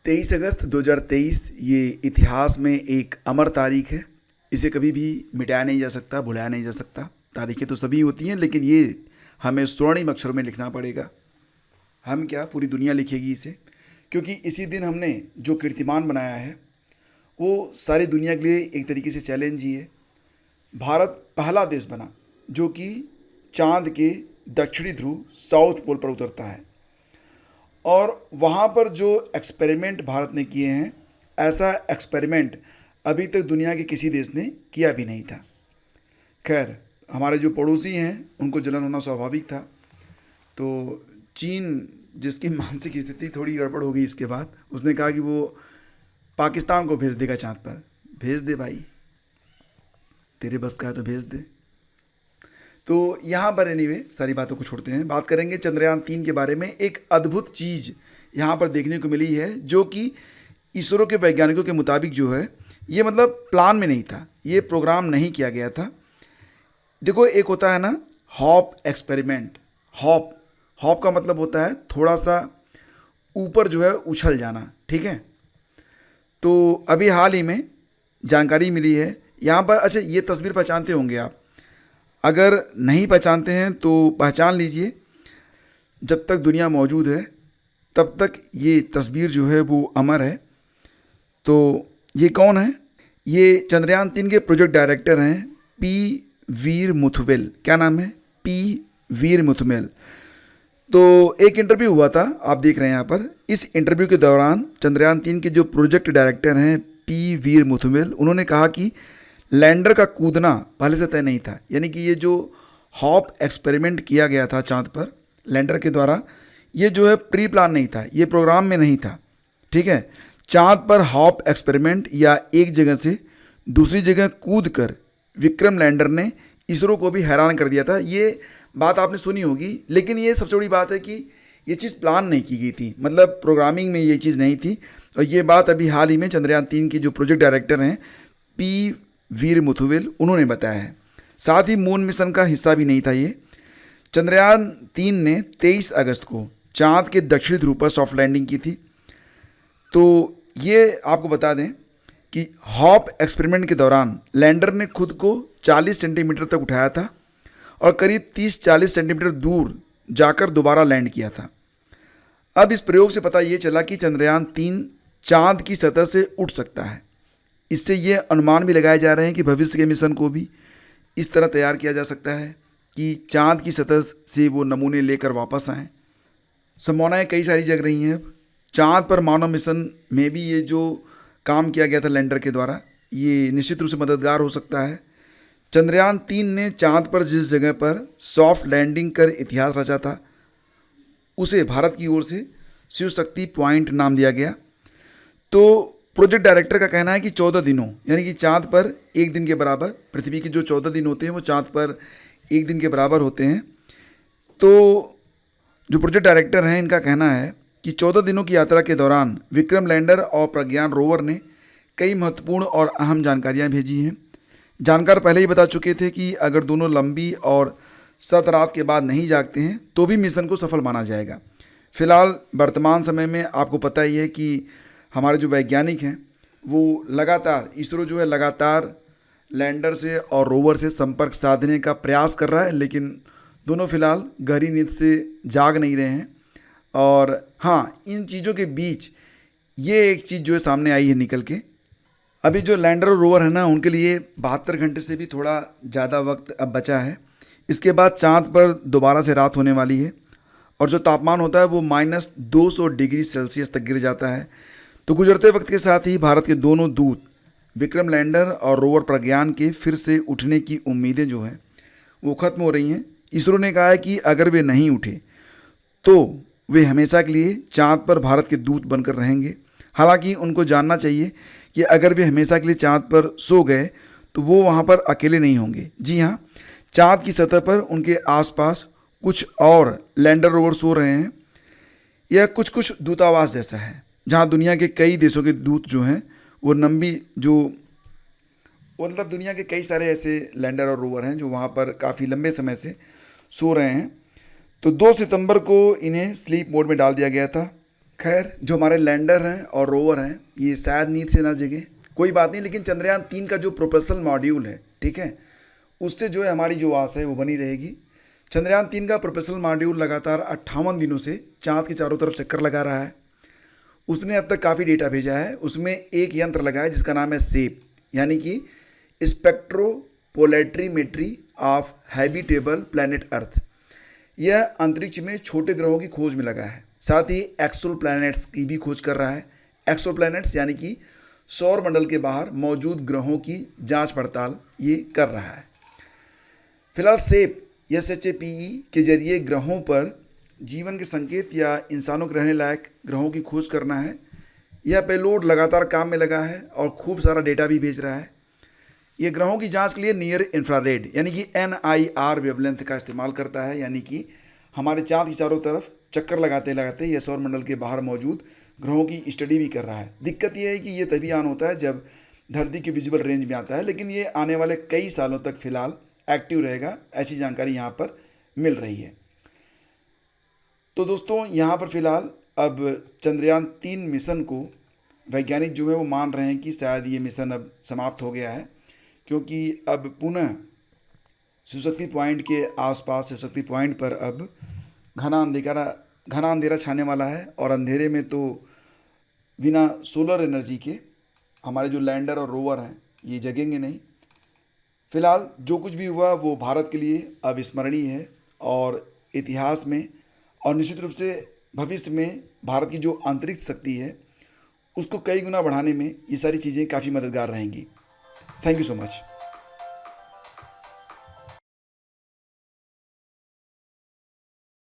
23 अगस्त 2023 ये इतिहास में एक अमर तारीख है। इसे कभी भी मिटाया नहीं जा सकता, भुलाया नहीं जा सकता। तारीखें तो सभी होती हैं, लेकिन ये हमें स्वर्णिम अक्षरों में लिखना पड़ेगा। हम क्या, पूरी दुनिया लिखेगी इसे, क्योंकि इसी दिन हमने जो कीर्तिमान बनाया है वो सारी दुनिया के लिए एक तरीके से चैलेंज ही है। भारत पहला देश बना जो कि चांद के दक्षिणी ध्रुव साउथ पोल पर उतरता है, और वहाँ पर जो एक्सपेरिमेंट भारत ने किए हैं, ऐसा एक्सपेरिमेंट अभी तक दुनिया के किसी देश ने किया भी नहीं था। खैर, हमारे जो पड़ोसी हैं उनको जलन होना स्वाभाविक था। तो चीन, जिसकी मानसिक स्थिति थोड़ी गड़बड़ हो गई इसके बाद, उसने कहा कि वो पाकिस्तान को भेज देगा चाँद पर। भेज दे भाई, तेरे बस का है तो भेज दे। तो यहाँ पर एनीवे सारी बातों को छोड़ते हैं, बात करेंगे चंद्रयान 3 के बारे में। एक अद्भुत चीज़ यहाँ पर देखने को मिली है, जो कि इसरो के वैज्ञानिकों के मुताबिक जो है, ये मतलब प्लान में नहीं था, ये प्रोग्राम नहीं किया गया था। देखो, एक होता है ना हॉप एक्सपेरिमेंट। हॉप का मतलब होता है थोड़ा सा ऊपर जो है उछल जाना, ठीक है। तो अभी हाल ही में जानकारी मिली है यहाँ पर। अच्छा, ये तस्वीर पहचानते होंगे आप, अगर नहीं पहचानते हैं तो पहचान लीजिए। जब तक दुनिया मौजूद है तब तक ये तस्वीर जो है वो अमर है। तो ये कौन है? ये चंद्रयान 3 के प्रोजेक्ट डायरेक्टर हैं पी वीर मुथुवेल। क्या नाम है? पी वीर मुथुवेल। तो एक इंटरव्यू हुआ था, आप देख रहे हैं यहाँ पर। इस इंटरव्यू के दौरान चंद्रयान 3 के जो प्रोजेक्ट डायरेक्टर हैं पी वीर मुथुवेल, उन्होंने कहा कि लैंडर का कूदना पहले से तय नहीं था। यानी कि ये जो हॉप एक्सपेरिमेंट किया गया था चांद पर लैंडर के द्वारा, ये जो है प्री प्लान नहीं था, ये प्रोग्राम में नहीं था, ठीक है। चांद पर हॉप एक्सपेरिमेंट या एक जगह से दूसरी जगह कूद कर विक्रम लैंडर ने इसरो को भी हैरान कर दिया था। ये बात आपने सुनी होगी, लेकिन ये सबसे बड़ी बात है कि ये चीज़ प्लान नहीं की गई थी, मतलब प्रोग्रामिंग में ये चीज़ नहीं थी। और ये बात अभी हाल ही में चंद्रयान 3 के जो प्रोजेक्ट डायरेक्टर हैं पी वीर मुथुवेल, उन्होंने बताया है। साथ ही मून मिशन का हिस्सा भी नहीं था ये। चंद्रयान 3 ने 23 अगस्त को चांद के दक्षिणी ध्रुव पर सॉफ्ट लैंडिंग की थी। तो ये आपको बता दें कि हॉप एक्सपेरिमेंट के दौरान लैंडर ने खुद को 40 सेंटीमीटर तक उठाया था और करीब 30-40 सेंटीमीटर दूर जाकर दोबारा लैंड किया था। अब इस प्रयोग से पता ये चला कि चंद्रयान 3 चांद की सतह से उठ सकता है। इससे ये अनुमान भी लगाए जा रहे हैं कि भविष्य के मिशन को भी इस तरह तैयार किया जा सकता है कि चांद की सतह से वो नमूने लेकर वापस आएँ। संभावनाएं कई सारी जग रही हैं। अब चांद पर मानव मिशन में भी ये जो काम किया गया था लैंडर के द्वारा, ये निश्चित रूप से मददगार हो सकता है। चंद्रयान 3 ने चांद पर जिस जगह पर सॉफ्ट लैंडिंग कर इतिहास रचा था, उसे भारत की ओर से शिव शक्ति पॉइंट नाम दिया गया। तो प्रोजेक्ट डायरेक्टर का कहना है कि 14 दिनों, यानी कि चांद पर एक दिन के बराबर, पृथ्वी के जो 14 दिन होते हैं वो चांद पर एक दिन के बराबर होते हैं। तो जो प्रोजेक्ट डायरेक्टर हैं, इनका कहना है कि 14 दिनों की यात्रा के दौरान विक्रम लैंडर और प्रज्ञान रोवर ने कई महत्वपूर्ण और अहम जानकारियाँ भेजी हैं। जानकार पहले ही बता चुके थे कि अगर दोनों लंबी और सख्त रात के बाद नहीं जागते हैं तो भी मिशन को सफल माना जाएगा। फिलहाल वर्तमान समय में आपको पता ही है कि हमारे जो वैज्ञानिक हैं वो लगातार, इसरो जो है लगातार लैंडर से और रोवर से संपर्क साधने का प्रयास कर रहा है, लेकिन दोनों फिलहाल गहरी नींद से जाग नहीं रहे हैं। और हाँ, इन चीज़ों के बीच ये एक चीज़ जो है सामने आई है निकल के। अभी जो लैंडर और रोवर है ना, उनके लिए 72 घंटे से भी थोड़ा ज़्यादा वक्त अब बचा है। इसके बाद चाँद पर दोबारा से रात होने वाली है और जो तापमान होता है वो -200 डिग्री सेल्सियस तक गिर जाता है। तो गुजरते वक्त के साथ ही भारत के दोनों दूत विक्रम लैंडर और रोवर प्रज्ञान के फिर से उठने की उम्मीदें जो हैं वो ख़त्म हो रही हैं। इसरो ने कहा है कि अगर वे नहीं उठे तो वे हमेशा के लिए चाँद पर भारत के दूत बनकर रहेंगे। हालांकि उनको जानना चाहिए कि अगर वे हमेशा के लिए चाँद पर सो गए तो वो वहाँ पर अकेले नहीं होंगे। जी हाँ, चाँद की सतह पर उनके आसपास कुछ और लैंडर रोवर सो रहे हैं। यह कुछ दूतावास जैसा है, जहाँ दुनिया के कई देशों के दूत जो हैं वो मतलब दुनिया के कई सारे ऐसे लैंडर और रोवर हैं जो वहाँ पर काफ़ी लंबे समय से सो रहे हैं। तो 2 सितंबर को इन्हें स्लीप मोड में डाल दिया गया था। खैर जो हमारे लैंडर हैं और रोवर हैं ये शायद नींद से ना जगे, कोई बात नहीं, लेकिन चंद्रयान 3 का जो प्रोपल्सन मॉड्यूल है, ठीक है, उससे जो है हमारी जो आस है वो बनी रहेगी। चंद्रयान 3 का प्रोपल्सन मॉड्यूल लगातार 58 दिनों से चाँद के चारों तरफ चक्कर लगा रहा है। उसने अब तक काफ़ी डेटा भेजा है। उसमें एक यंत्र लगा है जिसका नाम है सेप, यानी कि स्पेक्ट्रोपोलेट्रीमेट्री ऑफ हैबिटेबल प्लैनेट अर्थ। यह अंतरिक्ष में छोटे ग्रहों की खोज में लगा है, साथ ही एक्सो प्लैनेट्स की भी खोज कर रहा है। एक्सो प्लैनेट्स यानी कि सौर मंडल के बाहर मौजूद ग्रहों की जांच पड़ताल ये कर रहा है। फिलहाल सेप SHAPE के जरिए ग्रहों पर जीवन के संकेत या इंसानों के रहने लायक ग्रहों की खोज करना है। यह पेलोड लगातार काम में लगा है और खूब सारा डेटा भी भेज रहा है। ये ग्रहों की जांच के लिए नियर इंफ्रारेड यानी कि NIR वेवलेंथ का इस्तेमाल करता है, यानी कि हमारे चाँद की चारों तरफ चक्कर लगाते लगाते यह सौरमंडल के बाहर मौजूद ग्रहों की स्टडी भी कर रहा है। दिक्कत यह है कि ये तभी ऑन होता है जब धरती के विजुअल रेंज में आता है, लेकिन ये आने वाले कई सालों तक फिलहाल एक्टिव रहेगा, ऐसी जानकारी यहाँ पर मिल रही है। तो दोस्तों यहाँ पर फिलहाल अब चंद्रयान 3 मिशन को वैज्ञानिक जो है वो मान रहे हैं कि शायद ये मिशन अब समाप्त हो गया है, क्योंकि अब पुनः शिवशक्ति पॉइंट के आसपास, शिवशक्ति पॉइंट पर अब घना अंधेरा छाने वाला है। और अंधेरे में तो बिना सोलर एनर्जी के हमारे जो लैंडर और रोवर हैं ये जगेंगे नहीं। फिलहाल जो कुछ भी हुआ वो भारत के लिए अविस्मरणीय है और इतिहास में, और निश्चित रूप से भविष्य में भारत की जो अंतरिक्ष शक्ति है उसको कई गुना बढ़ाने में ये सारी चीज़ें काफ़ी मददगार रहेंगी। Thank you so much.